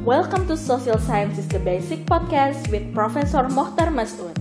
Welcome to Social Science is the Basic Podcast with Professor Mohtar Mas'oed.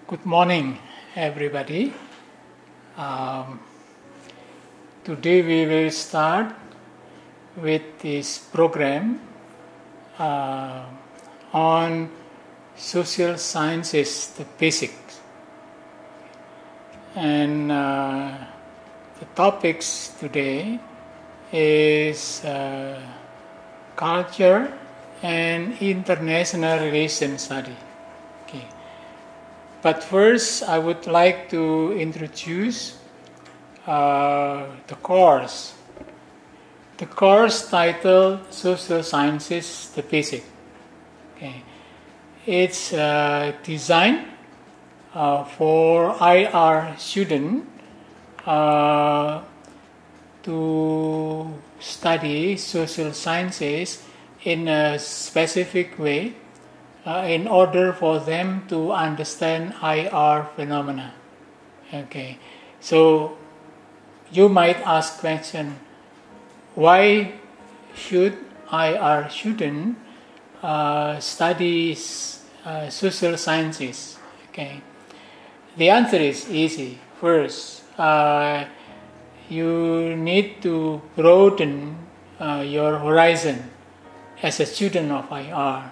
Good morning, everybody. Today we will start with this program on social sciences, the basics. And the topics today is culture and international relations study. Okay. But first, I would like to introduce the course. The course titled Social Sciences, the Basic. Okay. It's designed for IR students to study social sciences in a specific way. In order for them to understand IR phenomena. Okay, so you might ask question, why should IR student study social sciences? Okay, the answer is easy. First, you need to broaden your horizon as a student of IR.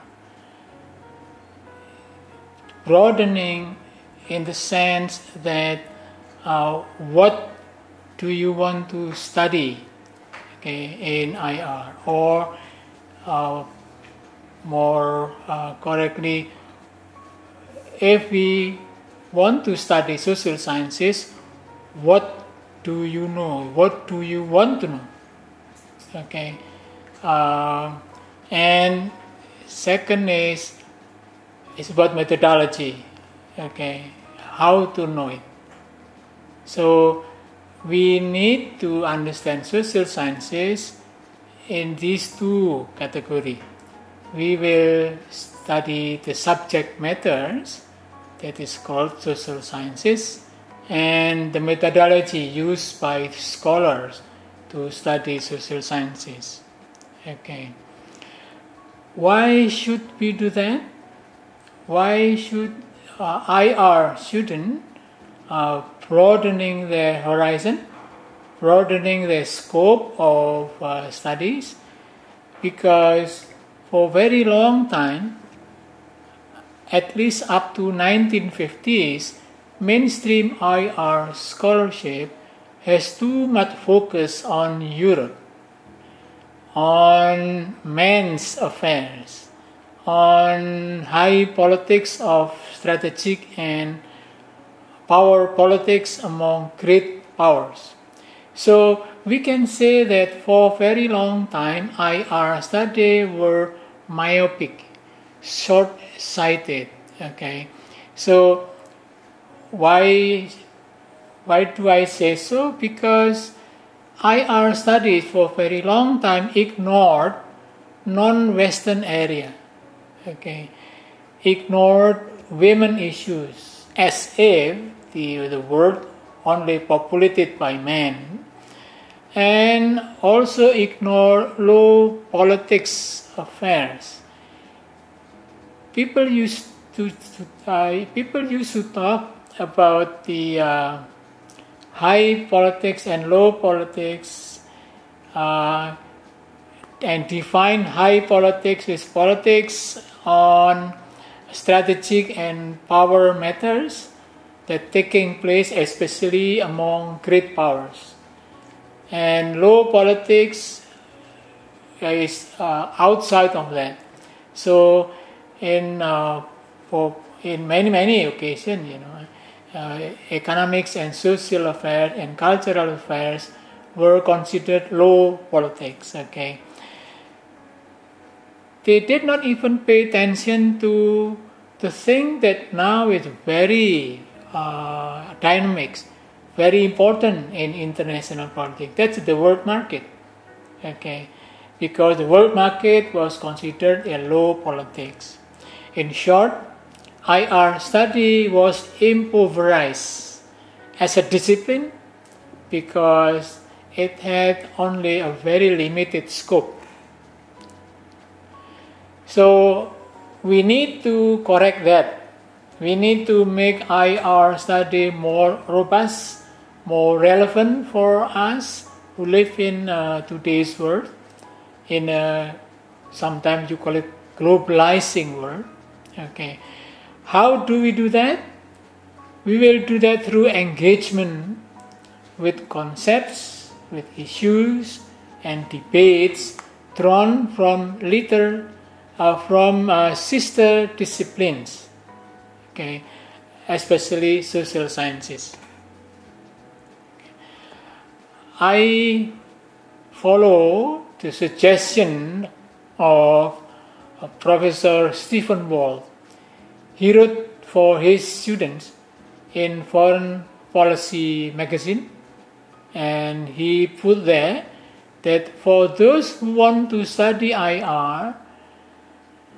Broadening in the sense that what do you want to study, okay, in IR, or more correctly, if we want to study social sciences, what do you know? What do you want to know? Okay, and second is about methodology, okay, how to know it. So we need to understand social sciences in these two categories. We will study the subject matters, that is called social sciences, and the methodology used by scholars to study social sciences. Okay. Why should we do that? Why should IR students broadening their horizon, broadening their scope of studies? Because for a very long time, at least up to 1950s, mainstream IR scholarship has too much focus on Europe, on men's affairs, on high politics of strategic and power politics among great powers. So we can say that for a very long time, IR study were myopic, short-sighted. Okay, so why do I say so? Because IR studies for a very long time ignored non-Western area. Okay, ignored women issues as if the world only populated by men, and also ignored low politics affairs. People used to talk about the high politics and low politics, and define high politics as politics on strategic and power matters that taking place especially among great powers. And low politics is outside of that. So in many occasions, economics and social affairs and cultural affairs were considered low politics. Okay, they did not even pay attention to the thing that now is very dynamic, very important in international politics. That's the world market. Okay, because the world market was considered a low politics. In short, IR study was impoverished as a discipline because it had only a very limited scope. So we need to correct that. We need to make IR study more robust, more relevant for us who live in today's world, in a, sometimes you call it globalizing world. Okay, how do we do that? We will do that through engagement with concepts, with issues and debates drawn from sister disciplines, okay, especially social sciences. I follow the suggestion of Professor Stephen Walt. He wrote for his students in Foreign Policy magazine, and he put there that for those who want to study IR,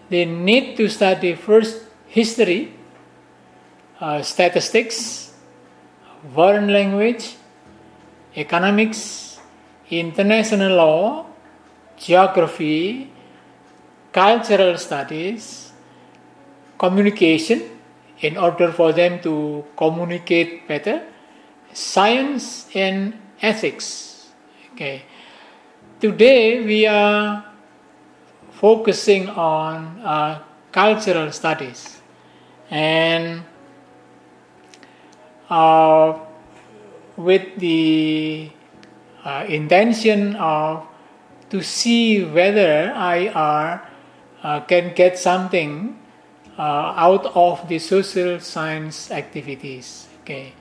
they need to study first history, statistics, foreign language, economics, international law, geography, cultural studies, communication, in order for them to communicate better, science and ethics. Okay. Today we are focusing on cultural studies, and with the intention of to see whether IR can get something out of the social science activities. Okay.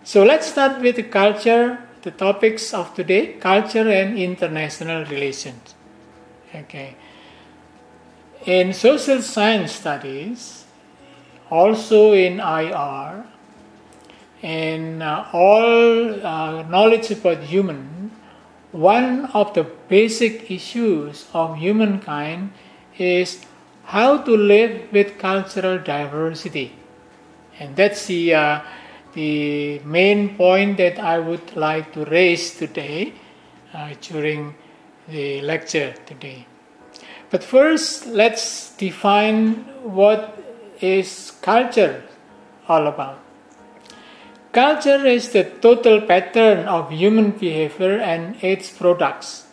So let's start with the culture, the topics of today, culture and international relations. Okay. In social science studies, also in IR, and all knowledge about human, one of the basic issues of humankind is how to live with cultural diversity. And that's the main point that I would like to raise today during the lecture today. But first, let's define what is culture all about. Culture is the total pattern of human behavior and its products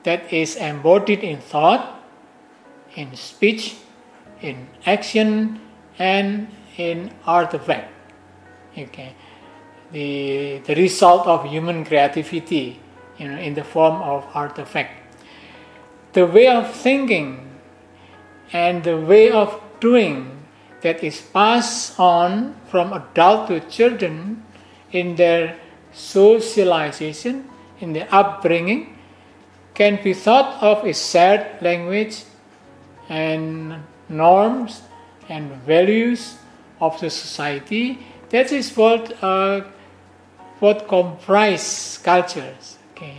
that is embodied in thought, in speech, in action, and in artifact. Okay, the result of human creativity, in the form of artifact. The way of thinking and the way of doing that is passed on from adult to children in their socialization, in their upbringing, can be thought of as shared language and norms and values of the society. That is what comprise cultures. Okay.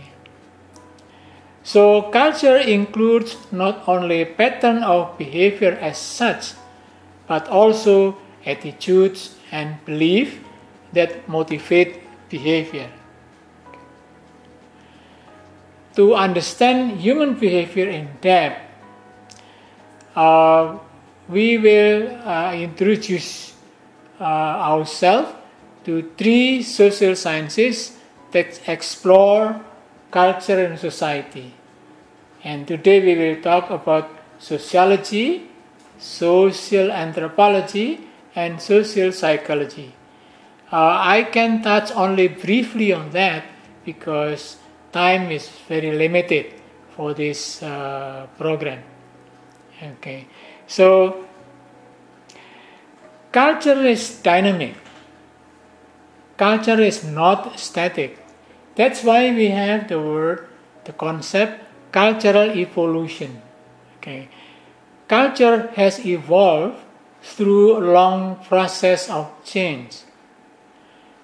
So culture includes not only a pattern of behavior as such, but also attitudes and beliefs that motivate behavior. To understand human behavior in depth, we will introduce ourselves to three social sciences that explore culture and society. And today we will talk about sociology, social anthropology, and social psychology. I can touch only briefly on that because time is very limited for this program. Okay, so culture is dynamic. Culture is not static. That's why we have the concept cultural evolution. Okay, culture has evolved through a long process of change,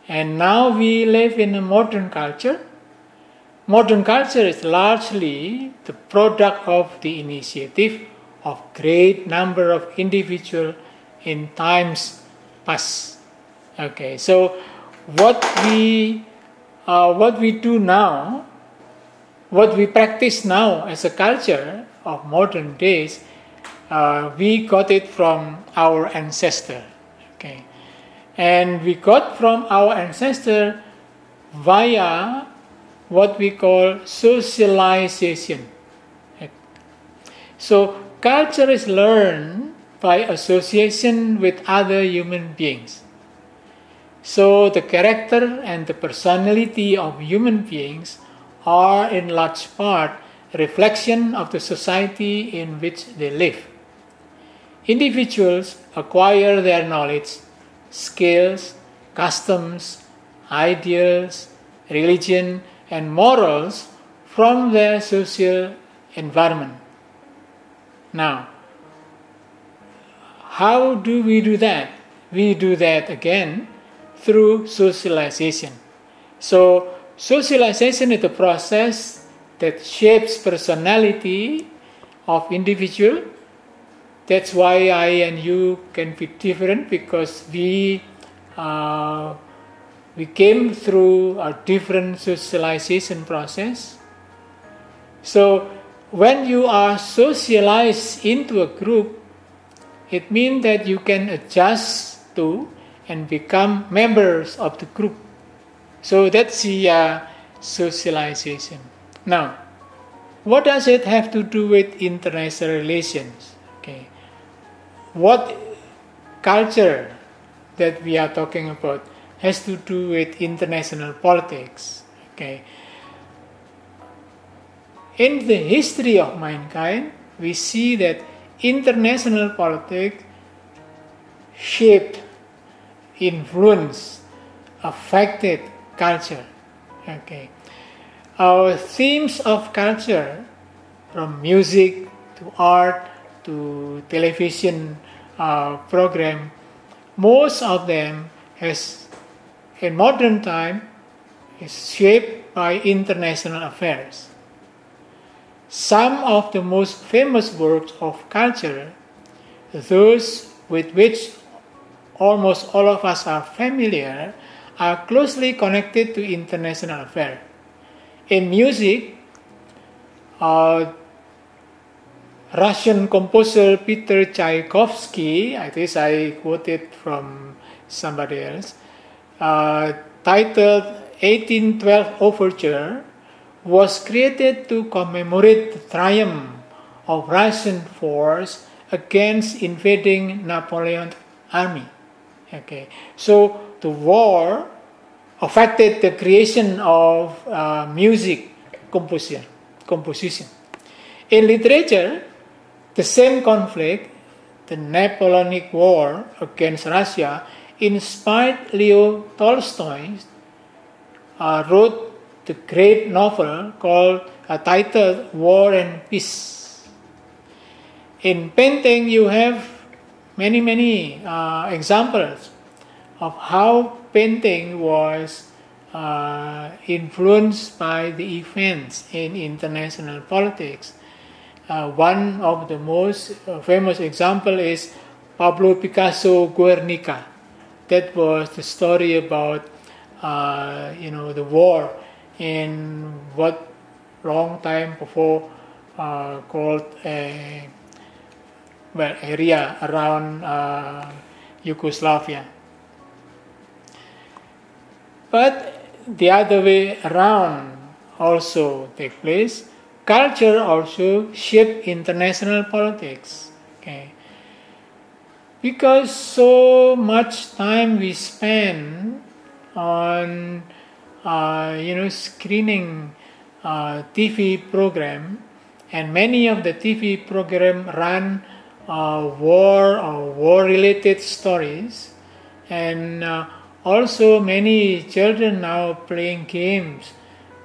and now we live in a modern culture. Modern culture is largely the product of the initiative of great number of individuals in times past. Okay, so what we do now, what we practice now as a culture of modern days, we got it from our ancestor. Okay, and we got from our ancestor via what we call socialization. So culture is learned by association with other human beings. So the character and the personality of human beings are in large part a reflection of the society in which they live. Individuals acquire their knowledge, skills, customs, ideals, religion, and morals from their social environment. Now, how do we do that? We do that again through socialization. So, socialization is the process that shapes personality of individual. That's why I and you can be different, because we came through a different socialization process. So when you are socialized into a group, it means that you can adjust to and become members of the group. So that's the socialization. Now, what does it have to do with international relations? Okay, what culture that we are talking about has to do with international politics. Okay. In the history of mankind, we see that international politics shaped, influenced, affected culture. Okay. Our themes of culture, from music to art to television program, most of them has in modern time is shaped by international affairs. Some of the most famous works of culture, those with which almost all of us are familiar, are closely connected to international affairs. In music, Russian composer Peter Tchaikovsky, I think I quoted from somebody else, titled 1812 Overture, was created to commemorate the triumph of Russian force against invading Napoleon's army. Okay, so the war affected the creation of music composition. In literature, the same conflict, the Napoleonic War against Russia, inspired Leo Tolstoy, wrote the great novel titled War and Peace. In painting, you have many examples of how painting was influenced by the events in international politics. One of the most famous example is Pablo Picasso Guernica. That was the story about the war in what long time before called area around Yugoslavia. But the other way around also take place. Culture also shape international politics. Okay, because so much time we spend on screening TV program, and many of the TV program run war or war-related stories, and also many children now playing games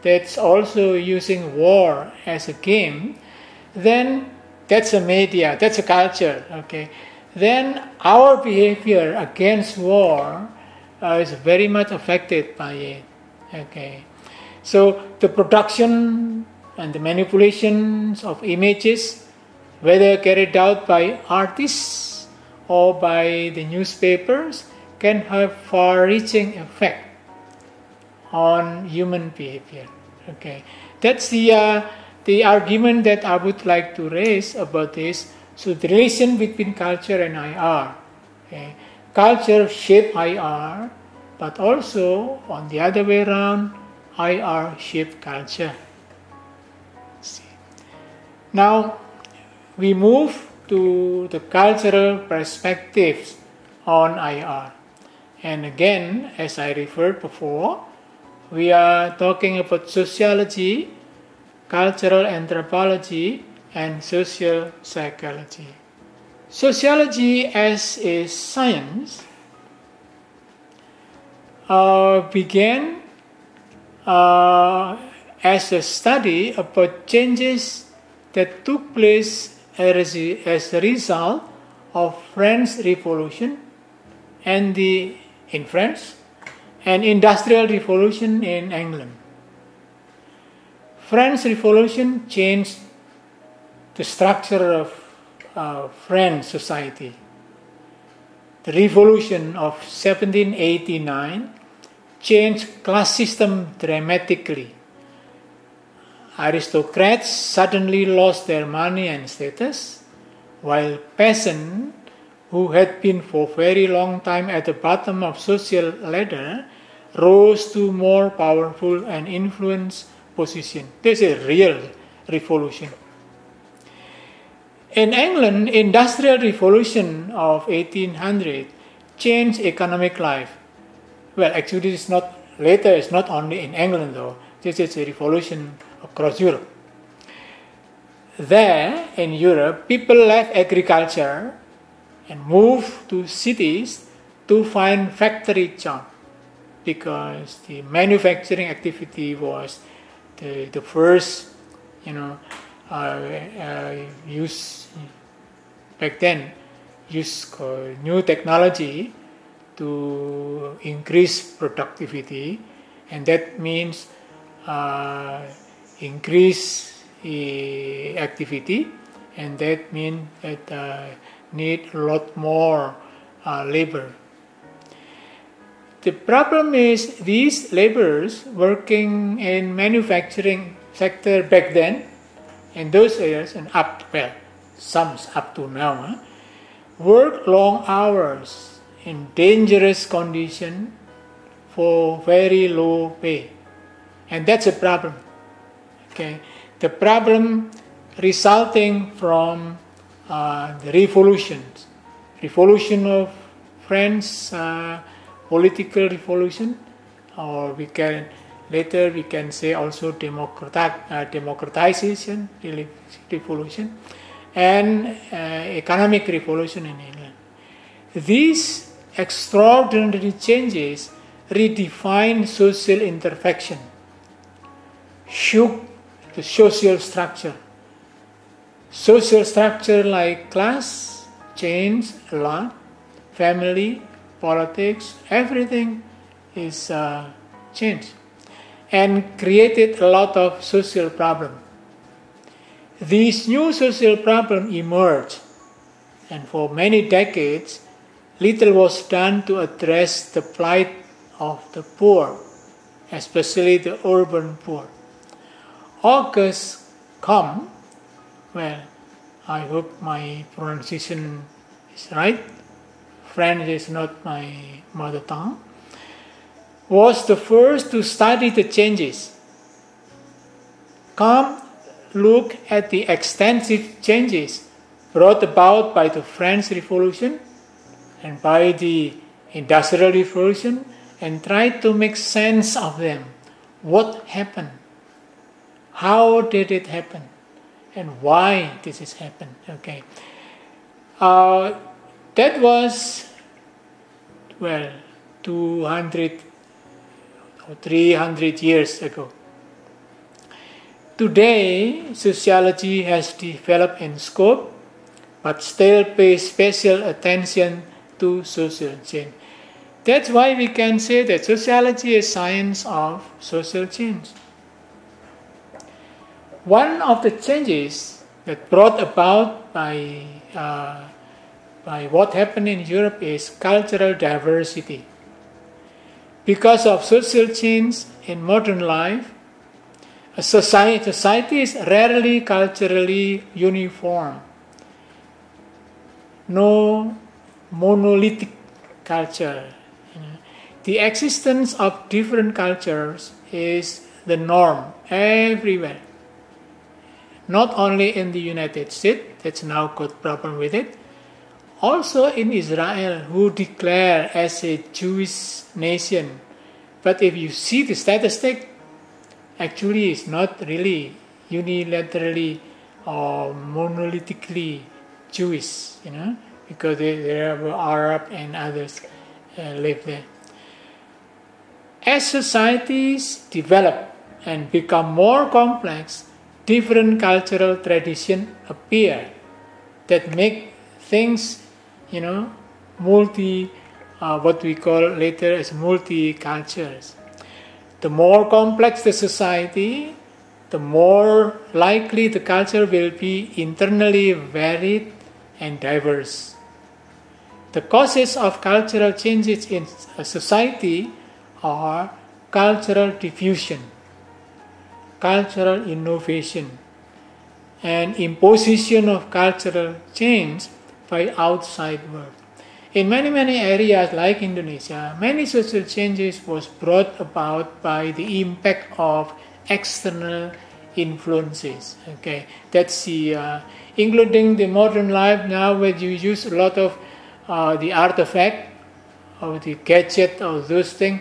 that's also using war as a game, then that's a media, that's a culture, okay? Then our behavior against war is very much affected by it, okay? So the production and the manipulations of images, whether carried out by artists or by the newspapers, can have far-reaching effect on human behavior. Okay, that's the argument that I would like to raise about this. So the relation between culture and IR. Okay, culture shape IR, but also on the other way around, IR shape culture. See. Now we move to the cultural perspectives on IR. And again, as I referred before, we are talking about sociology, cultural anthropology, and social psychology. Sociology as a science began as a study about changes that took place as a result of French Revolution and in France and Industrial Revolution in England. French Revolution changed the structure of French society. The Revolution of 1789 changed class system dramatically. Aristocrats suddenly lost their money and status, while peasants who had been for a very long time at the bottom of social ladder rose to more powerful and influential position. This is a real revolution. In England, Industrial Revolution of 1800 changed economic life. Well, actually, it's not later. It's not only in England though. This is a revolution across Europe. There, in Europe, people left agriculture and moved to cities to find factory jobs because the manufacturing activity was the first, use back then, use new technology to increase productivity, and that means increase activity, and that means that need a lot more labor. The problem is these laborers working in manufacturing sector back then, in those areas and some up to now, work long hours in dangerous condition for very low pay, and that's a problem. Okay, the problem resulting from the revolution of French political revolution, or we can say also democratization revolution, and economic revolution in England. These extraordinary changes redefined social interaction, shook the social structure. Social structure like class changed a lot, family, politics, everything is changed and created a lot of social problems. These new social problems emerged, and for many decades, little was done to address the plight of the poor, especially the urban poor. August Comte, well, I hope my pronunciation is right, French is not my mother tongue, was the first to study the changes. Comte looked at the extensive changes brought about by the French Revolution and by the Industrial Revolution and tried to make sense of them. What happened? How did it happen? And why this has happened? Okay. That was, 200 or 300 years ago. Today, sociology has developed in scope, but still pays special attention to social change. That's why we can say that sociology is science of social change. One of the changes that brought about by what happened in Europe is cultural diversity. Because of social change in modern life, a society is rarely culturally uniform. No monolithic culture. The existence of different cultures is the norm everywhere. Not only in the United States, that's now got problem with it, also in Israel, who declare as a Jewish nation. But if you see the statistic, actually it's not really unilaterally or monolithically Jewish, because there were Arab and others live there. As societies develop and become more complex, different cultural traditions appear that make things, what we call later as multi-cultures. The more complex the society, the more likely the culture will be internally varied and diverse. The causes of cultural changes in a society are cultural diffusion, cultural innovation, and imposition of cultural change by outside world. In many areas like Indonesia, many social changes was brought about by the impact of external influences. Okay, that's the including the modern life now, where you use a lot of the artifact or the gadget or those things.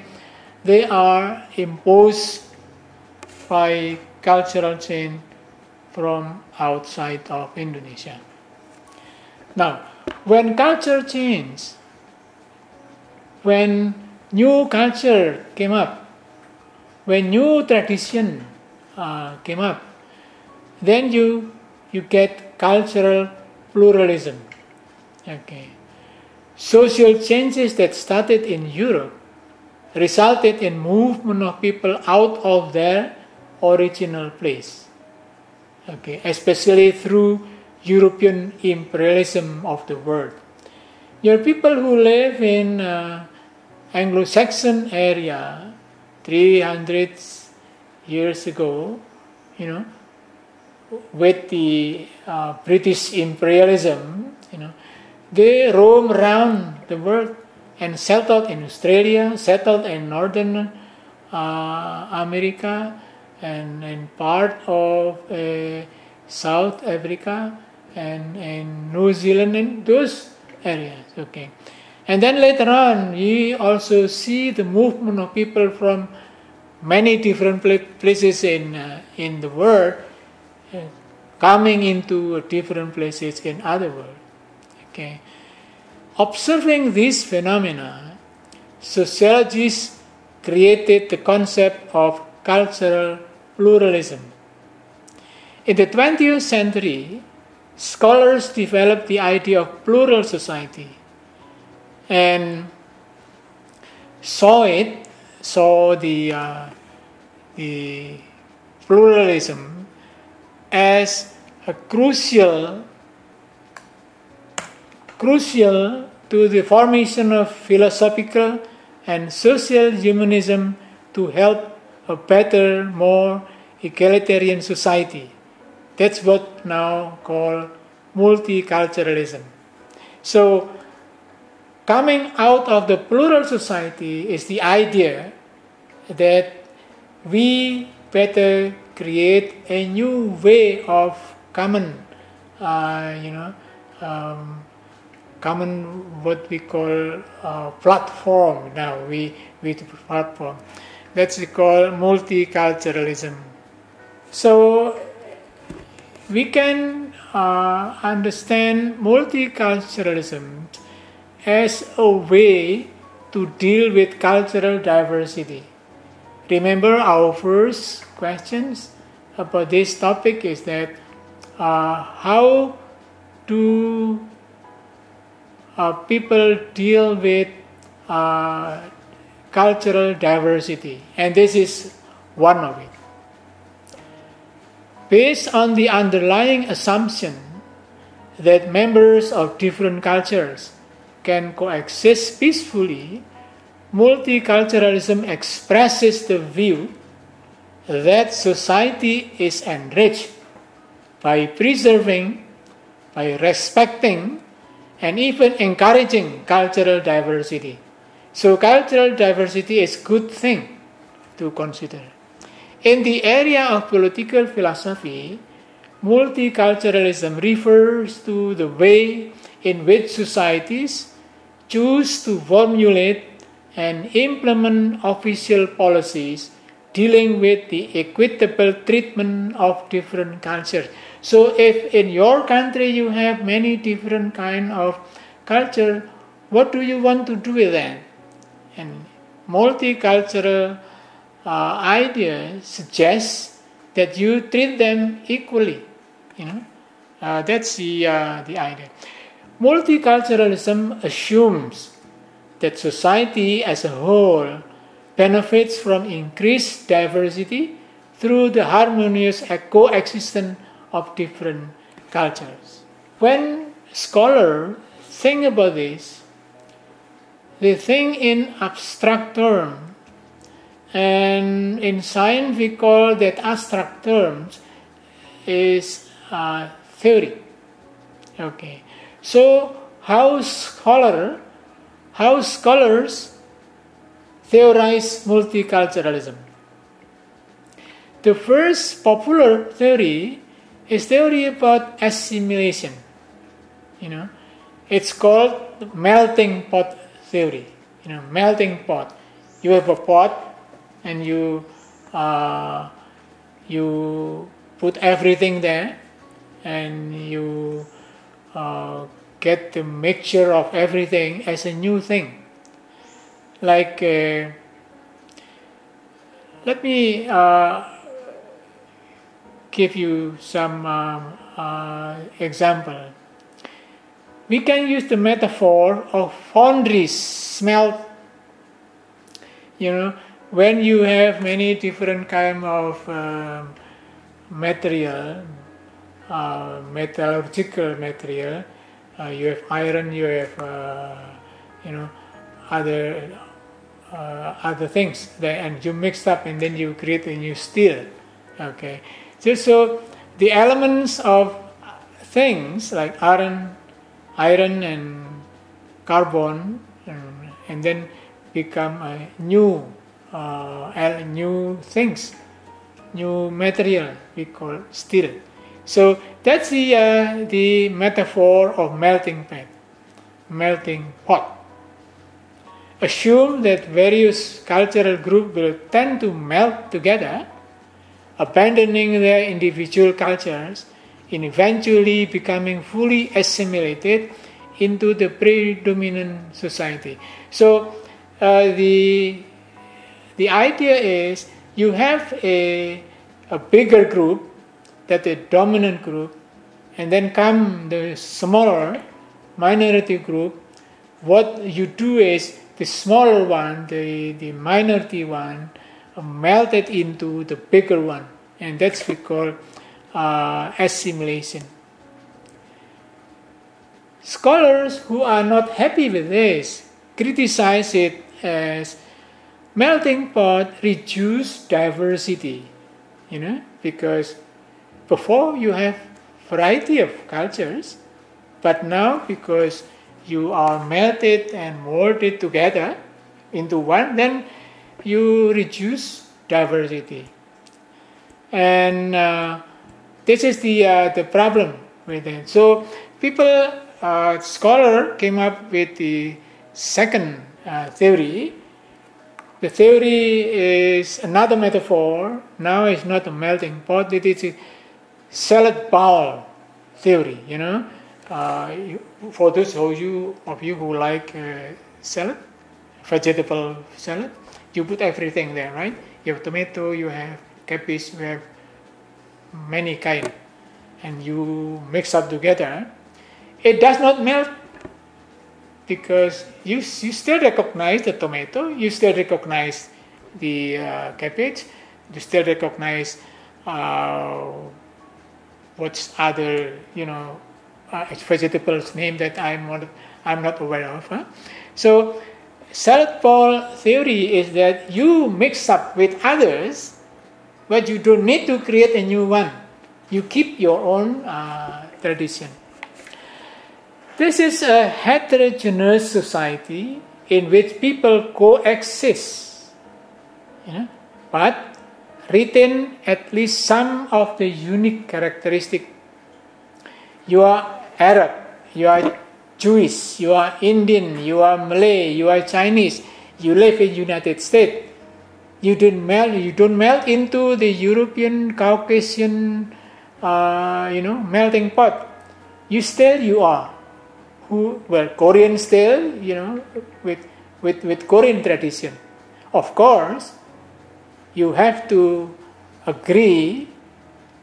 They are imposed by cultural change from outside of Indonesia. Now, when culture changed, when new culture came up, when new tradition came up, then you get cultural pluralism. Okay, social changes that started in Europe resulted in movement of people out of their original place. Okay, especially through European imperialism of the world. Your people who live in Anglo-Saxon area 300 years ago, with the British imperialism, they roam around the world and settled in Australia, settled in Northern America, and part of South Africa and New Zealand, and those areas. Okay, and then later on, we also see the movement of people from many different places in the world coming into different places in other world. Okay, observing this phenomena, sociologists created the concept of cultural pluralism. In the 20th century, scholars developed the idea of plural society and saw the pluralism as a crucial to the formation of philosophical and social humanism to help a better, more egalitarian society. That's what now called multiculturalism. So, coming out of the plural society is the idea that we better create a new way of common what we call platform. Now we platform. That's called multiculturalism. So we can understand multiculturalism as a way to deal with cultural diversity. Remember our first questions? about this topic is that how do people deal with cultural diversity, and this is one of it. Based on the underlying assumption that members of different cultures can coexist peacefully, multiculturalism expresses the view that society is enriched by preserving, by respecting, and even encouraging cultural diversity. So cultural diversity is a good thing to consider. In the area of political philosophy, multiculturalism refers to the way in which societies choose to formulate and implement official policies dealing with the equitable treatment of different cultures. So if in your country you have many different kind of culture, what do you want to do with that? And multicultural idea suggests that you treat them equally. That's the idea. Multiculturalism assumes that society as a whole benefits from increased diversity through the harmonious coexistence of different cultures. When scholars think about this, they think in abstract terms, and in science we call that abstract terms is theory. Okay, so how scholars theorize multiculturalism? The first popular theory is theory about assimilation. It's called melting pot theory. Melting pot. You have a pot, and you put everything there, and you get the mixture of everything as a new thing. Like, let me give you some example. We can use the metaphor of foundries smelt. When you have many different kind of material, metallurgical material, you have iron, you have other things there, and you mix up, and then you create a new steel. Okay, so the elements of things like iron and carbon, and then become a new things, new material we call steel. So that's the metaphor of melting pot. Assume that various cultural groups will tend to melt together, abandoning their individual cultures, and eventually becoming fully assimilated into the predominant society. So the idea is you have a bigger group, that's a dominant group, and then come the smaller minority group. What you do is the smaller one, the minority one, melted into the bigger one, and that's we call assimilation. Scholars who are not happy with this criticize it as melting pot reduce diversity, because before you have variety of cultures, but now because you are melted and molded together into one, then you reduce diversity. And this is the problem with it. So scholar came up with the second theory. The theory is another metaphor. Now it's not a melting pot. It is a salad bowl theory. For those of you who like salad, vegetable salad, you put everything there, right? You have tomato, you have cabbage, you have many kinds, and you mix up together, it does not melt, because you still recognize the tomato, you still recognize the cabbage, you still recognize what's other vegetables name that I'm not aware of. So salad bowl theory is that you mix up with others, but you don't need to create a new one. You keep your own tradition. This is a heterogeneous society in which people coexist, but retain at least some of the unique characteristics. You are Arab, you are Jewish, you are Indian, you are Malay, you are Chinese, you live in United States. You don't melt into the European, Caucasian, melting pot. You are. Korean still, with Korean tradition. Of course, you have to agree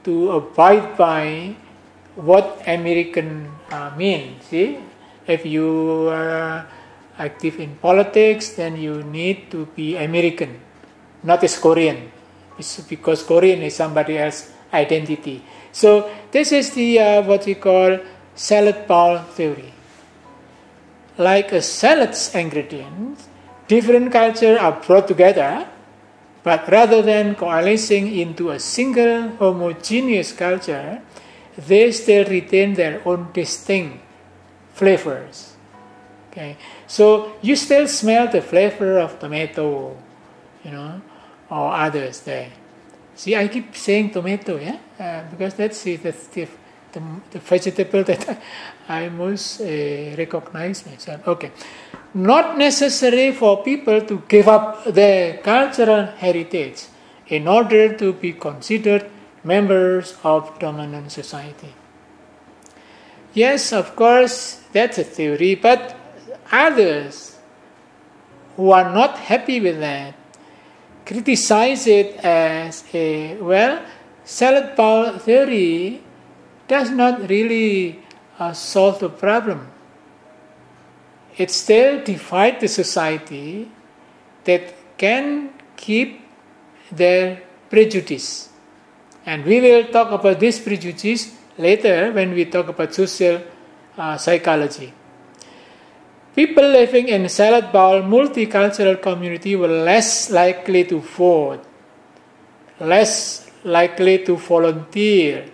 to abide by what American means. See, if you are active in politics, then you need to be American, not as Korean. It's because Korean is somebody else's identity. So this is the what we call salad bowl theory. Like a salad's ingredients, different cultures are brought together, but rather than coalescing into a single homogeneous culture, they still retain their own distinct flavors. Okay, so you still smell the flavor of tomato, or others there. See, I keep saying tomato, because that's the vegetable that I most recognize myself. Okay, not necessary for people to give up their cultural heritage in order to be considered members of dominant society. Yes, of course, that's a theory, but others who are not happy with that criticize it as salad bowl theory does not really solve the problem. It still divides the society that can keep their prejudice. And we will talk about this prejudice later when we talk about social psychology. People living in salad bowl multicultural community were less likely to vote, less likely to volunteer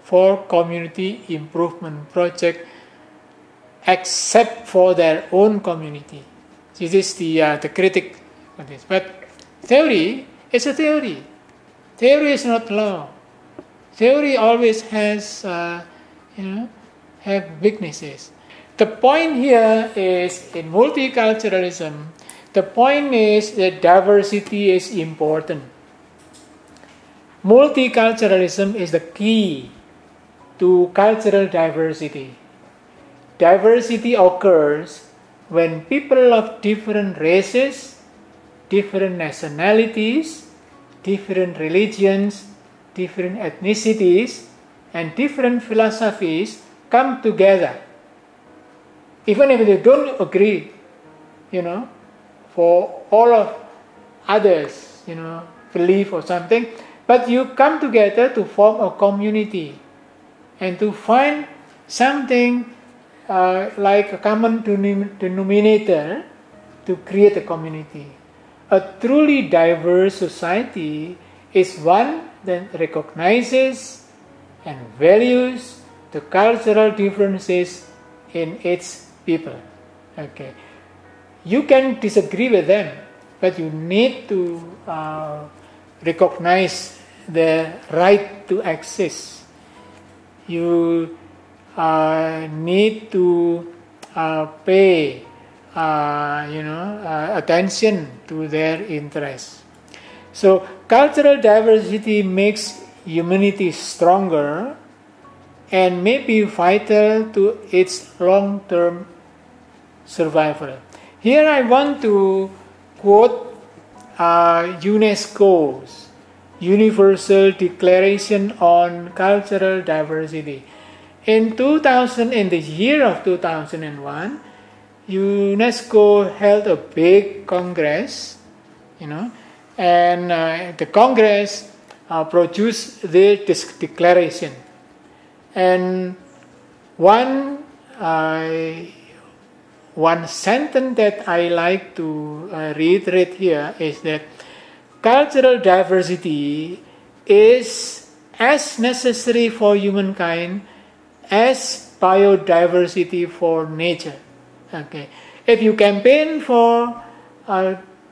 for community improvement project, except for their own community. This is the critic of this. But theory is a theory. Theory is not law. Theory always has have weaknesses. The point here is in multiculturalism, the point is that diversity is important. Multiculturalism is the key to cultural diversity. Diversity occurs when people of different races, different nationalities, different religions, different ethnicities, and different philosophies come together. Even if they don't agree, for all of others, belief or something, but you come together to form a community and to find something like a common denominator to create a community. A truly diverse society is one that recognizes and values the cultural differences in its people. Okay, you can disagree with them, but you need to recognize their right to exist. You need to pay attention to their interests. So cultural diversity makes humanity stronger and may be vital to its long-term survival. Here I want to quote Universal Declaration on Cultural Diversity. In the year of 2001, UNESCO held a big congress, and the congress produced this declaration. And one sentence that I like to reiterate here is that cultural diversity is as necessary for humankind as biodiversity for nature. Okay, if you campaign for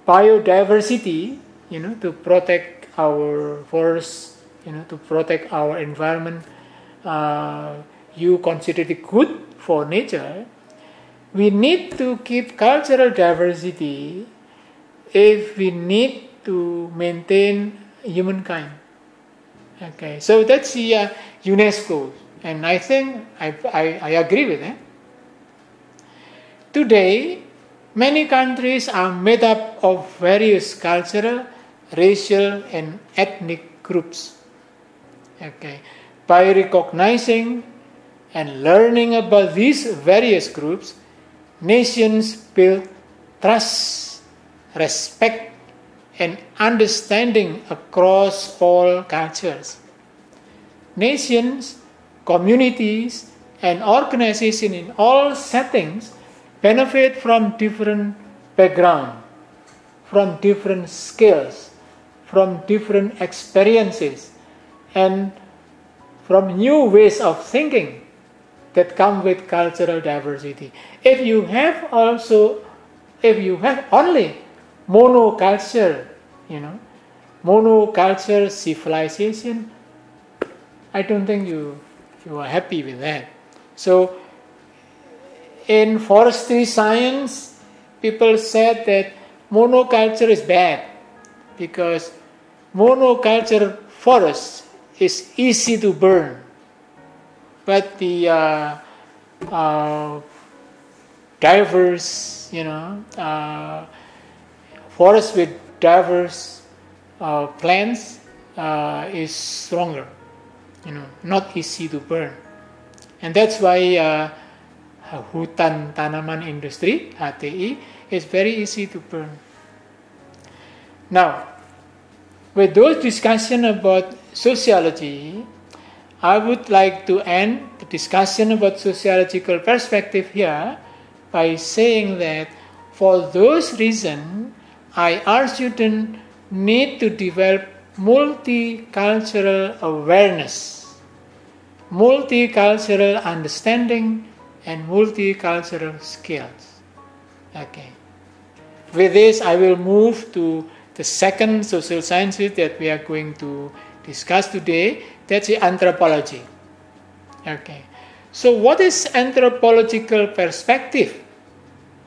biodiversity, to protect our forests, to protect our environment, you consider it good for nature. We need to keep cultural diversity if we need to maintain humankind. Okay, so that's the UNESCO, and I think I agree with that. Today, many countries are made up of various cultural, racial, and ethnic groups. Okay, by recognizing and learning about these various groups, nations build trust, respect, and understanding across all cultures. Nations, communities, and organizations in all settings benefit from different background, from different skills, from different experiences, and from new ways of thinking that come with cultural diversity. If you have only monoculture, monoculture civilization, I don't think you are happy with that. So in forestry science, people said that monoculture is bad because monoculture forest is easy to burn, but the diverse, forest with diverse plants is stronger, not easy to burn, and that's why hutan tanaman industry (HTI) is very easy to burn. Now, with those discussion about sociology, I would like to end the discussion about sociological perspective here by saying that for those reasons, I urge students need to develop multicultural awareness, multicultural understanding, and multicultural skills. Okay. With this, I will move to the second social sciences that we are going to discuss today. That's the anthropology. Okay. So what is anthropological perspective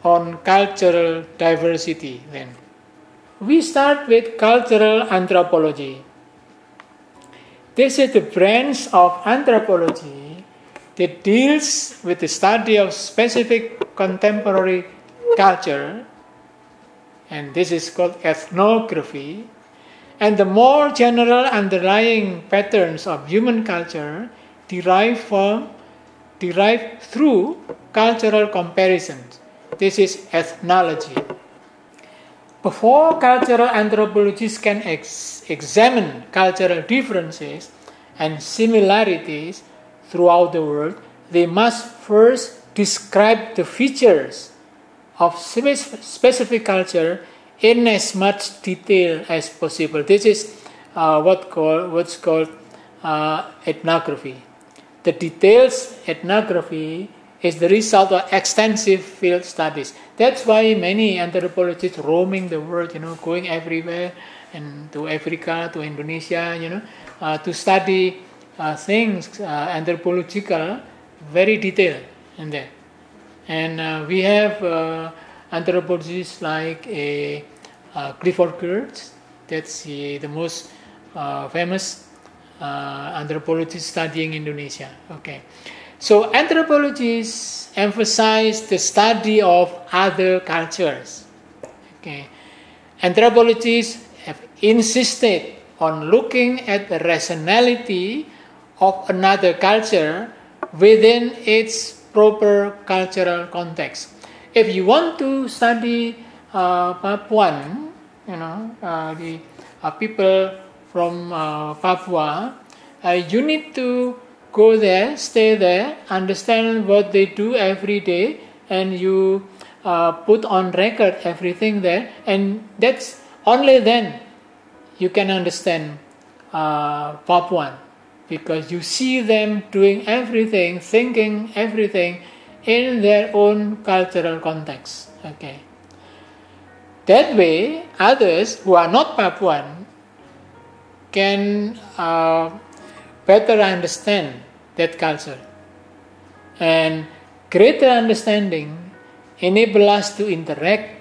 on cultural diversity then? We start with cultural anthropology. This is the branch of anthropology that deals with the study of specific contemporary culture, and this is called ethnography, and the more general underlying patterns of human culture derived through cultural comparisons. This is ethnology. Before cultural anthropologists can examine cultural differences and similarities throughout the world, they must first describe the features of specific culture in as much detail as possible. This is what's called ethnography. The details ethnography is the result of extensive field studies. That's why many anthropologists roaming the world, going everywhere, and to Africa, to Indonesia, to study things anthropological, very detailed in there. And we have anthropologists like Clifford Geertz. That's the most famous anthropologist studying Indonesia. Okay, so anthropologists emphasize the study of other cultures. Okay, anthropologists have insisted on looking at the rationality of another culture within its proper cultural context. If you want to study Papuan, the people from Papua, you need to go there, stay there, understand what they do every day, and you put on record everything there, and that's only then you can understand Papuan, because you see them doing everything, thinking everything in their own cultural context. Okay. That way, others who are not Papuan can better understand that culture, and greater understanding enable us to interact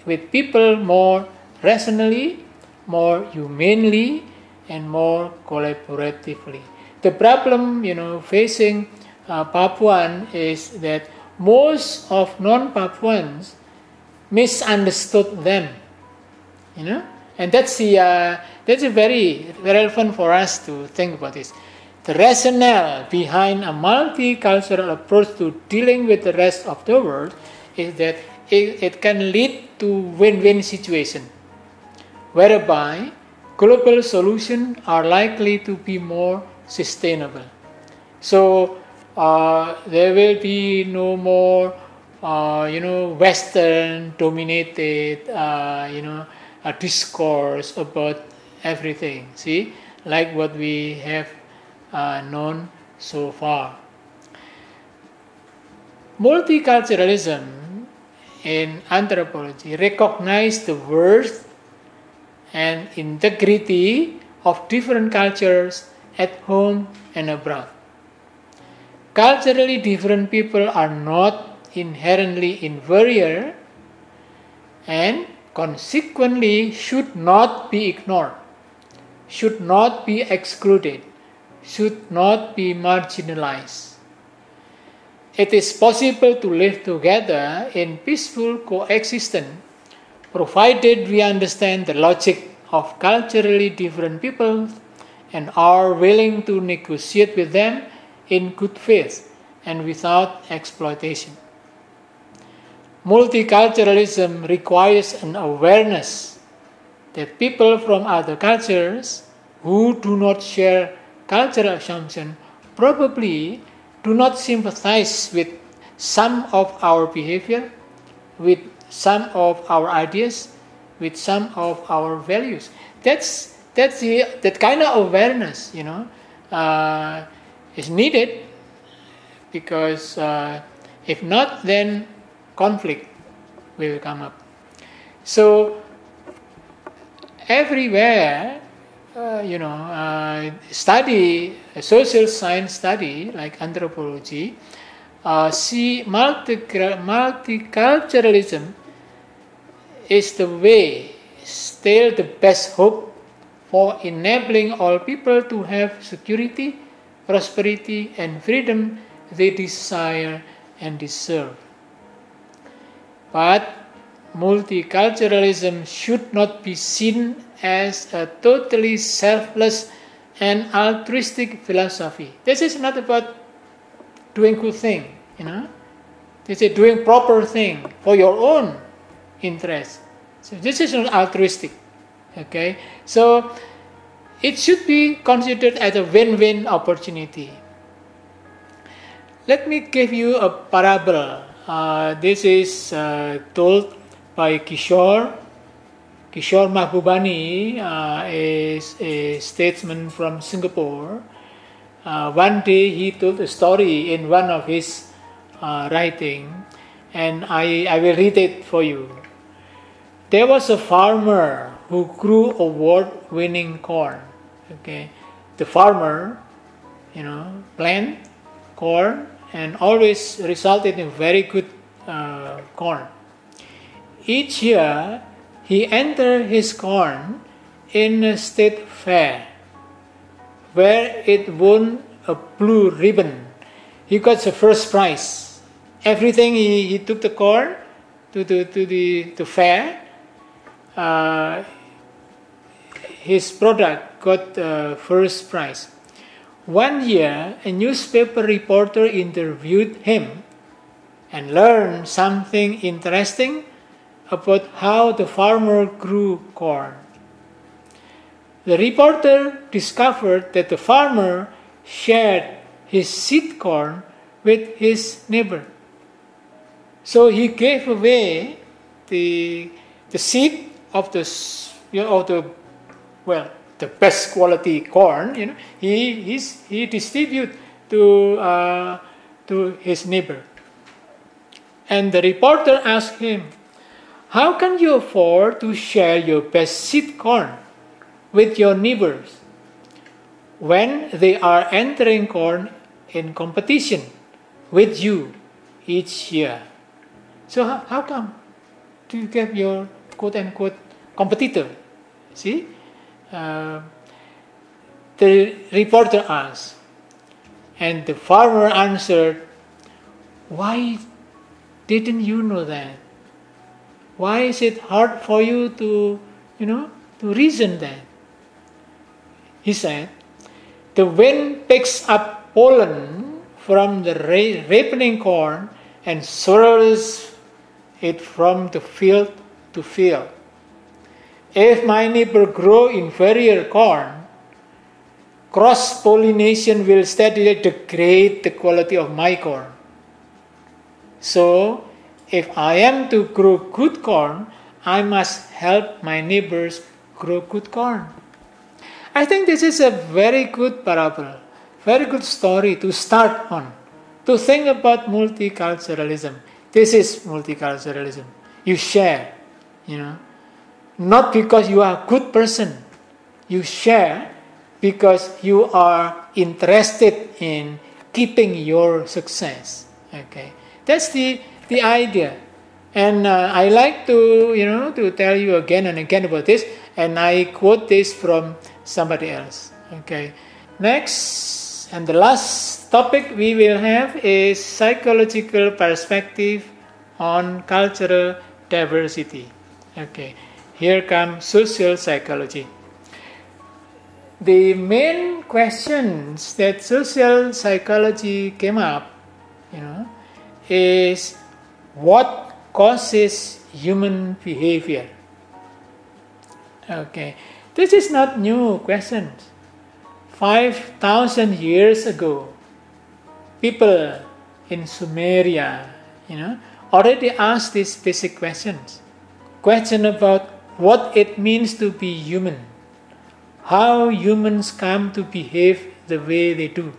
with people more rationally, more humanely, and more collaboratively. The problem, facing Papuan is that most of non-Papuans misunderstood them, and that's very relevant for us to think about this. The rationale behind a multicultural approach to dealing with the rest of the world is that it can lead to win-win situation, whereby global solutions are likely to be more sustainable. So there will be no more, Western-dominated, a discourse about everything. See, like what we have known so far. Multiculturalism in anthropology recognizes the worth and integrity of different cultures at home and abroad. Culturally different people are not inherently inferior and consequently should not be ignored, should not be excluded, should not be marginalized. It is possible to live together in peaceful coexistence, provided we understand the logic of culturally different people and are willing to negotiate with them in good faith and without exploitation. Multiculturalism requires an awareness that people from other cultures who do not share cultural assumptions probably do not sympathize with some of our behavior, with some of our ideas, with some of our values. That kind of awareness, is needed, because if not, then conflict will come up. So everywhere, study, social science study like anthropology, see multiculturalism is the way, still the best hope for enabling all people to have security, prosperity, and freedom they desire and deserve. But multiculturalism should not be seen as a totally selfless and altruistic philosophy. This is not about doing good thing, This is doing proper thing for your own interest. So this is not altruistic, okay? So it should be considered as a win-win opportunity. Let me give you a parable. This is told by Kishore Mahbubani, is a statesman from Singapore. One day he told a story in one of his writing, and I will read it for you. There was a farmer who grew award-winning corn. Okay, the farmer, plant corn and always resulted in very good corn. Each year, he entered his corn in a state fair, where it won a blue ribbon. He got the first prize. Everything he took the corn to the fair. his product got first prize. One year, a newspaper reporter interviewed him and learned something interesting about how the farmer grew corn. The reporter discovered that the farmer shared his seed corn with his neighbor. So he gave away the seed of the best quality corn. He distributed to his neighbor. And the reporter asked him, "How can you afford to share your best seed corn with your neighbors when they are entering corn in competition with you each year? So how come do you give your quote-unquote competitor?" See? The reporter asked. And the farmer answered, "Why didn't you know that? Why is it hard for you to reason that?" He said, "The wind picks up pollen from the ripening corn and swirls it from the field to field. If my neighbor grow inferior corn, cross-pollination will steadily degrade the quality of my corn. So, if I am to grow good corn, I must help my neighbors grow good corn." I think this is a very good parable, very good story to start on, to think about multiculturalism. This is multiculturalism. You share, not because you are a good person. You share because you are interested in keeping your success. Okay, that's the idea. And I like to tell you again and again about this. And I quote this from somebody else. Okay. Next and the last topic we will have is psychological perspective on cultural diversity. Okay. Here comes social psychology. The main questions that social psychology came up, is what causes human behavior? Okay, this is not new questions. 5,000 years ago, people in Sumeria, already asked these basic questions. Question about what it means to be human, how humans come to behave the way they do.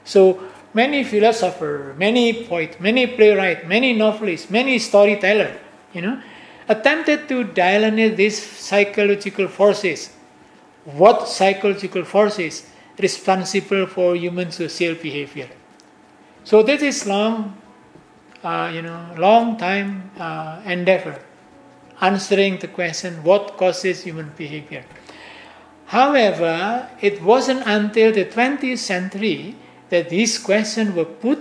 So many philosophers, many poets, many playwrights, many novelists, many storytellers, attempted to delineate these psychological forces. What psychological forces responsible for human social behavior? So this is long time endeavor answering the question what causes human behavior. However, it wasn't until the 20th century that these questions were put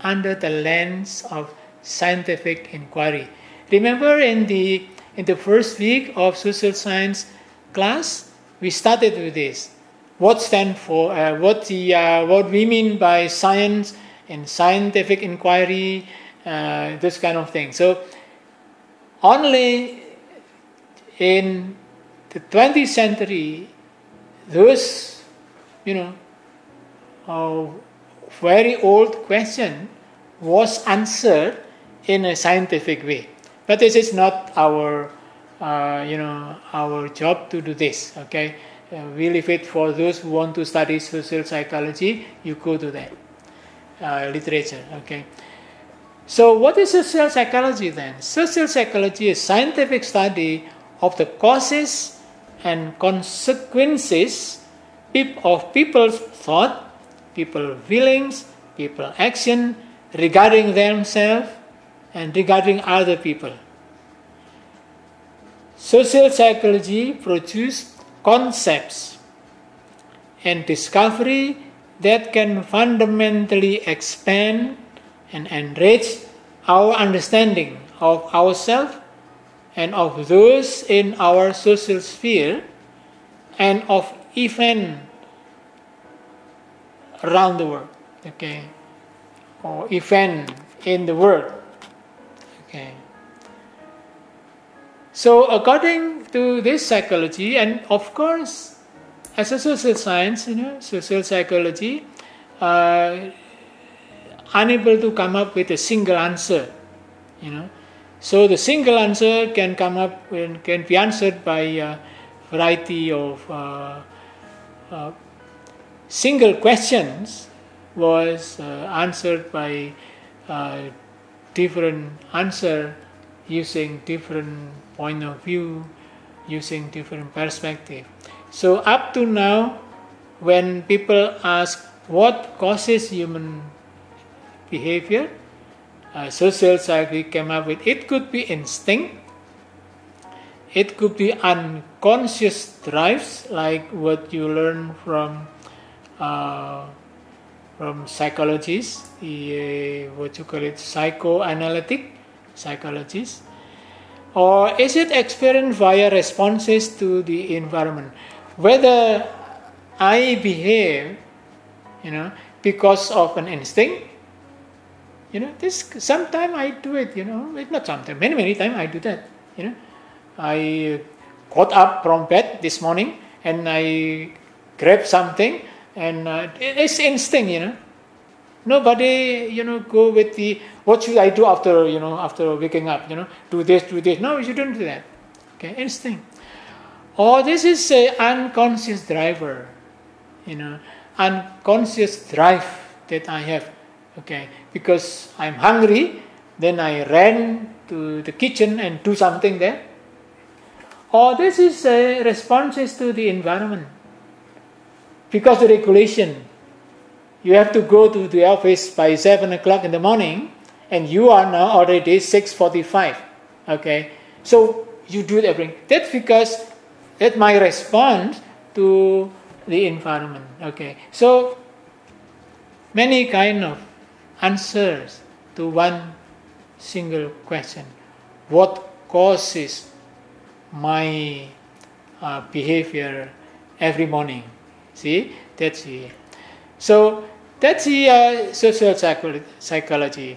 under the lens of scientific inquiry. Remember in the first week of social science class, we started with this. What stand for? What we mean by science and scientific inquiry, this kind of thing. So only in the 20th century, those very old question was answered in a scientific way. But this is not our job to do this. Okay, we leave it for those who want to study social psychology. You go to that literature. Okay. So what is social psychology then? Social psychology is scientific study of the causes and consequences of people's thought, people's feelings, people's action regarding themselves and regarding other people. Social psychology produces concepts and discovery that can fundamentally expand and enrich our understanding of ourselves and of those in our social sphere and of event around the world, okay, or event in the world, okay. So according to this psychology, and of course, as a social science, social psychology, unable to come up with a single answer, So the single answer can come up and can be answered by a variety of single questions was answered by different answer using different point of view, using different perspective. So up to now, when people ask what causes human behavior, social psychology came up with it could be instinct, it could be unconscious drives like what you learn from psychologists, what you call it, psychoanalytic psychologists, or is it experienced via responses to the environment? Whether I behave, because of an instinct, this sometimes I do it, it's not sometimes, many times I do that, I got up from bed this morning and I grabbed something and it's instinct, Nobody, go with the, what should I do after, after waking up, do this. No, you don't do that. Okay, instinct. Or this is an unconscious driver, unconscious drive that I have. Okay, because I'm hungry, then I ran to the kitchen and do something there. Or this is responses to the environment. Because the regulation, you have to go to the office by 7 o'clock in the morning, and you are now already 6:45. Okay, so you do everything. That's because that's my response to the environment. Okay, so many kind of answers to one single question: what causes my behavior every morning? See, that's it. So that's the social psychology.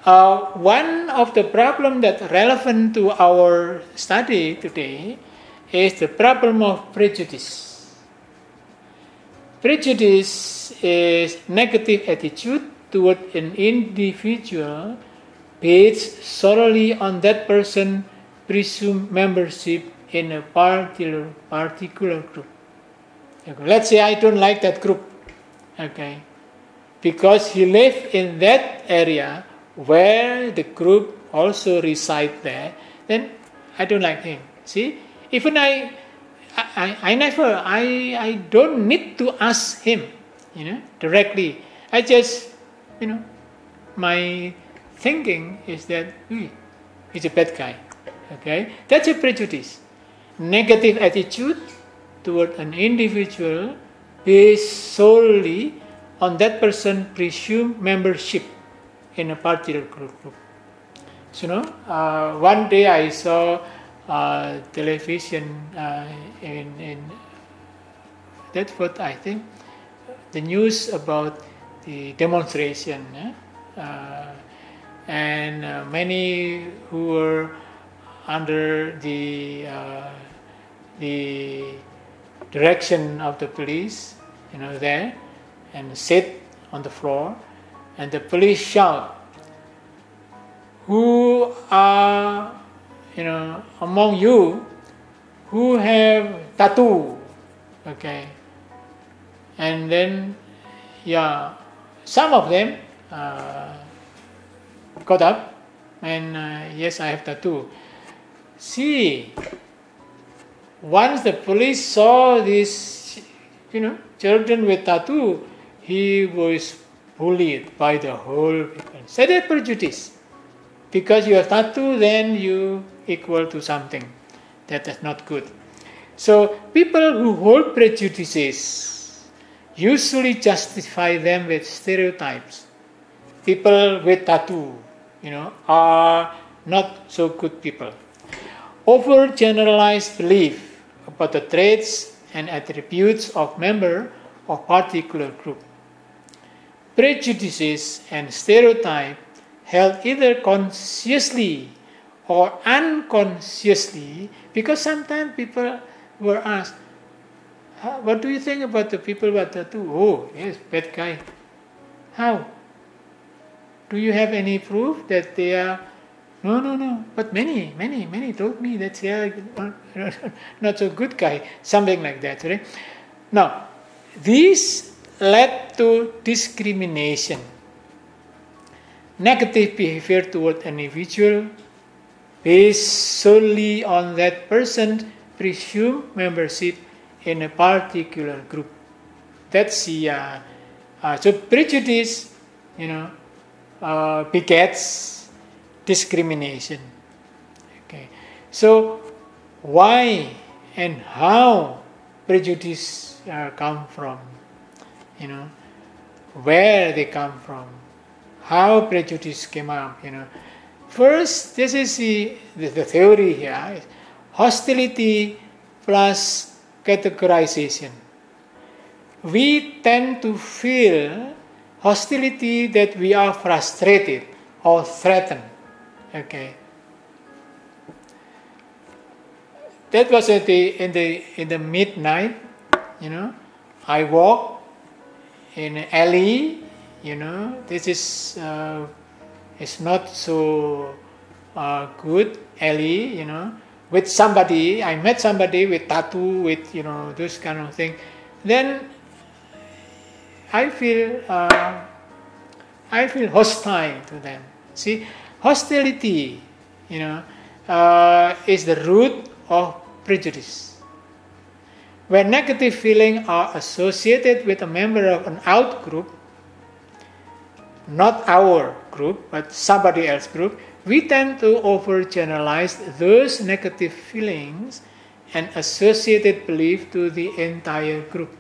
One of the problems that's relevant to our study today is the problem of prejudice. Prejudice is negative attitude toward an individual based solely on that person's presumed membership in a particular group. Okay. Let's say I don't like that group. Okay, because he lived in that area where the group also reside there, then I don't like him. See, even I don't need to ask him, directly. I just, my thinking is that he's a bad guy. Okay, that's a prejudice, negative attitude toward an individual based solely on that person's presumed membership in a particular group. So, one day I saw television in that's what I think, the news about the demonstration, and many who were under the direction of the police, there, and sit on the floor, and the police shout, "Who are, among you, who have tattoo?" Okay, and then, some of them got up, and yes, I have tattoo. See, once the police saw this, children with tattoo, he was bullied by the whole people. So that's prejudice. Because you have tattoo, then you equal to something. That is not good. So people who hold prejudices usually justify them with stereotypes. People with tattoo, are not so good people. Overgeneralized belief about the traits and attributes of member of particular group. Prejudices and stereotypes held either consciously or unconsciously, because sometimes people were asked, what do you think about the people with tattoo? Oh, yes, bad guy. How? Do you have any proof that they are? No. But many told me that they are not so good guy. Something like that. Right? Now, this led to discrimination. Negative behavior toward an individual based solely on that person's presumed membership in a particular group. That's the so prejudice, begets discrimination. Okay, so why and how prejudice come from? Where they come from? How prejudice came up? First, this is the theory here: hostility plus categorization. We tend to feel hostility that we are frustrated or threatened. Okay. That was in the midnight. I walk in an alley. This is it's not so good alley. With somebody, I met somebody with tattoo, with those kind of thing. Then I feel hostile to them. See, hostility, is the root of prejudice. When negative feelings are associated with a member of an out group, not our group, but somebody else's group, we tend to overgeneralize those negative feelings and associated belief to the entire group.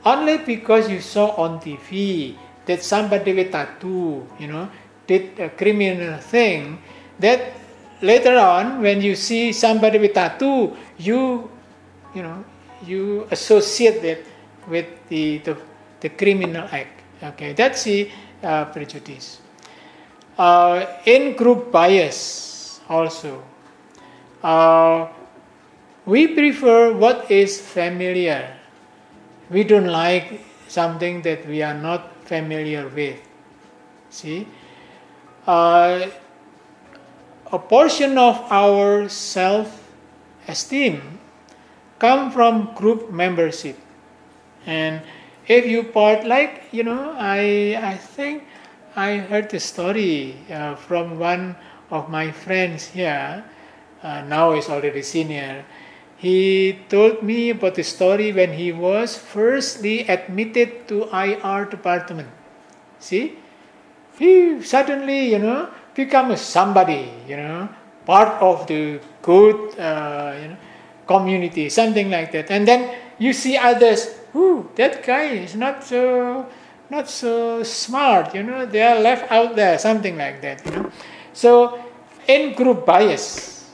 Only because you saw on TV that somebody with tattoo, did a criminal thing, that later on when you see somebody with tattoo, you associate it with the criminal act. Okay, that's the prejudice. In group bias also, we prefer what is familiar. We don't like something that we are not familiar with. See, a portion of our self-esteem come from group membership, and if you part, I think I heard the story from one of my friends here. Now he's already senior. He told me about the story when he was firstly admitted to IR department. See, he suddenly, become somebody, part of the good, community, something like that. And then you see others. That guy is not so smart, they are left out there, something like that, So, in group bias,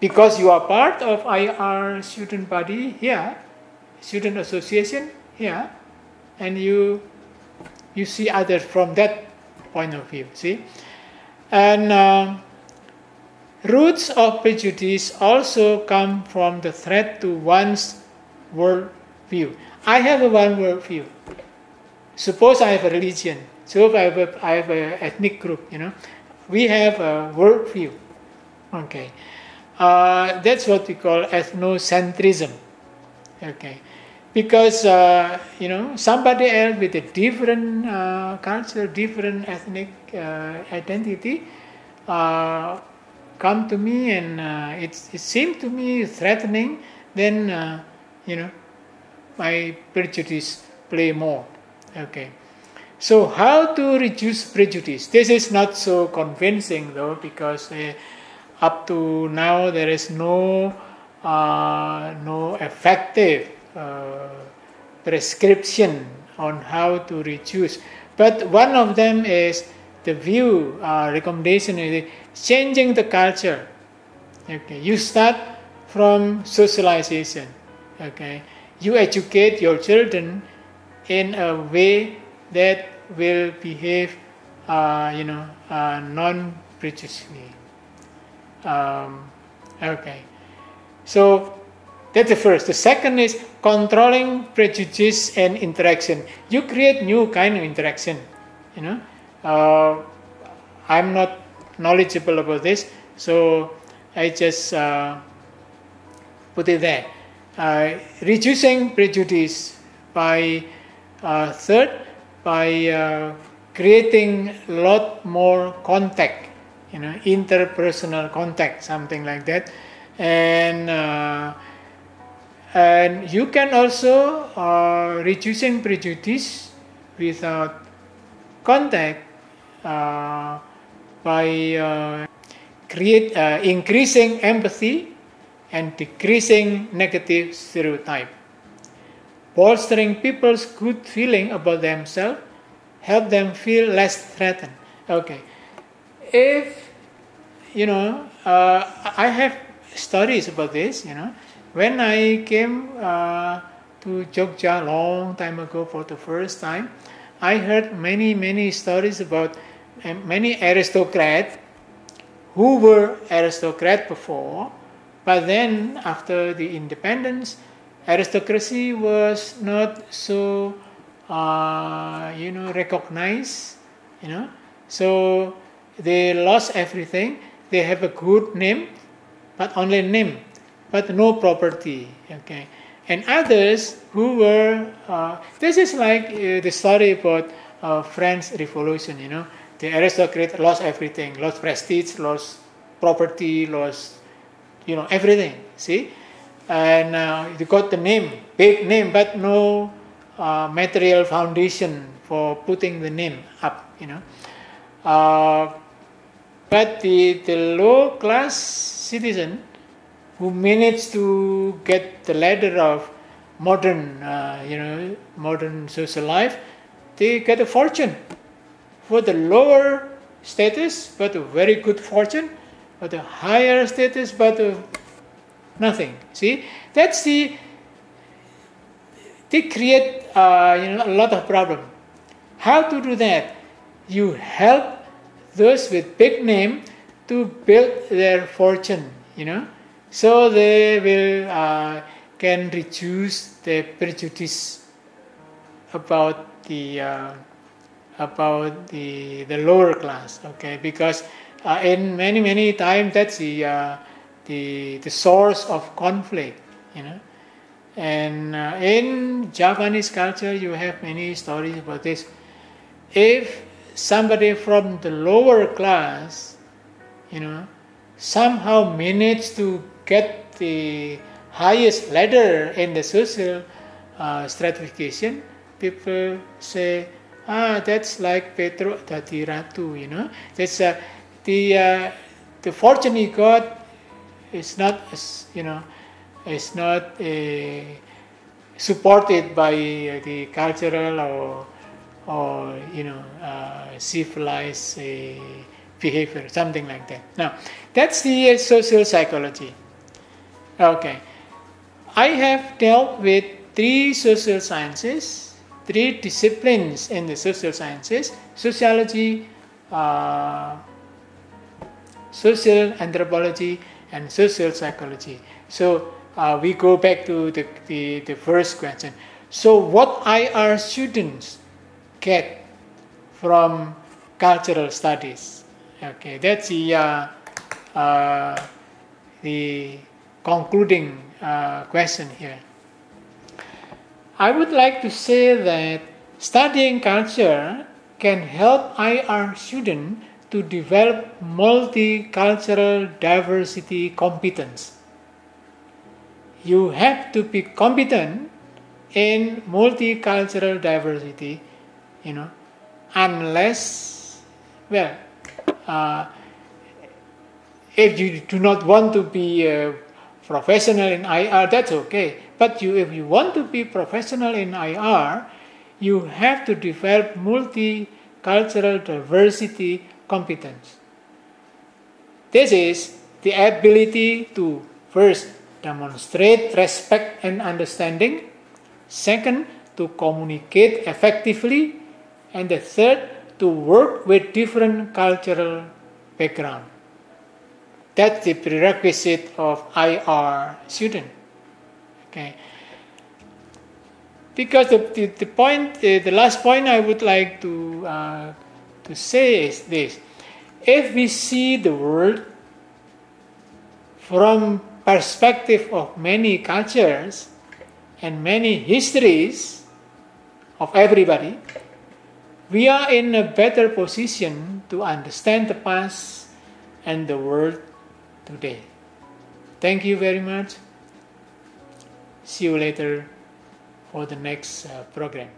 because you are part of IR student body here, student association here, and you see others from that point of view, see? And roots of prejudice also come from the threat to one's worldview. I have a one worldview. Suppose I have a religion. So I have a ethnic group. We have a worldview. Okay, that's what we call ethnocentrism. Okay, because somebody else with a different culture, different ethnic identity, come to me, and it seemed to me threatening. Then my prejudice play more. Okay, so how to reduce prejudice? This is not so convincing though, because up to now there is no effective prescription on how to reduce. But one of them is the view recommendation is changing the culture. Okay, you start from socialization. Okay, you educate your children in a way that will behave, non-prejudicially. Okay, so that's the first. The second is controlling prejudice and interaction. You create new kind of interaction. I'm not knowledgeable about this, so I just put it there. Reducing prejudice by third, by creating a lot more contact, interpersonal contact, something like that, and you can also reducing prejudice without contact by increasing empathy and decreasing negative stereotype. Bolstering people's good feeling about themselves help them feel less threatened. Okay, if I have stories about this. When I came to Jogja a long time ago for the first time, I heard many stories about many aristocrats who were aristocrats before, but then after the independence, aristocracy was not so recognized. So they lost everything. They have a good name, but only name, but no property. Okay, and others who were this is like the story about French Revolution. The aristocrat lost everything, lost prestige, lost property, lost everything. See, and they got the name, big name, but no material foundation for putting the name up. But the low class citizen who managed to get the ladder of modern social life, they get a fortune. For the lower status, but a very good fortune. For the higher status, but nothing. See, that's they create a lot of problem. How to do that? You help those with big name to build their fortune. So they will can reduce the prejudice about the lower class. Okay, because in many times that's the source of conflict. And in Japanese culture, you have many stories about this. If somebody from the lower class, somehow managed to get the highest ladder in the social stratification, people say, that's like Petro Dadi Ratu, That's the fortune he got is not, is not supported by the cultural or civilized behavior, something like that. Now, that's the social psychology. Okay, I have dealt with 3 social sciences, 3 disciplines in the social sciences: sociology, social anthropology, and social psychology. So we go back to the first question. So what IR students get from cultural studies? Okay, that's the concluding question here. I would like to say that studying culture can help IR students to develop multicultural diversity competence. You have to be competent in multicultural diversity, unless, if you do not want to be a professional in IR, that's okay. But if you want to be professional in IR, you have to develop multicultural diversity competence. This is the ability to first demonstrate respect and understanding. Second, to communicate effectively. And the third, to work with different cultural background. That's the prerequisite of IR student. Okay. Because the last point I would like to say is this: if we see the world from perspective of many cultures and many histories of everybody, we are in a better position to understand the past and the world today. Thank you very much. See you later for the next program.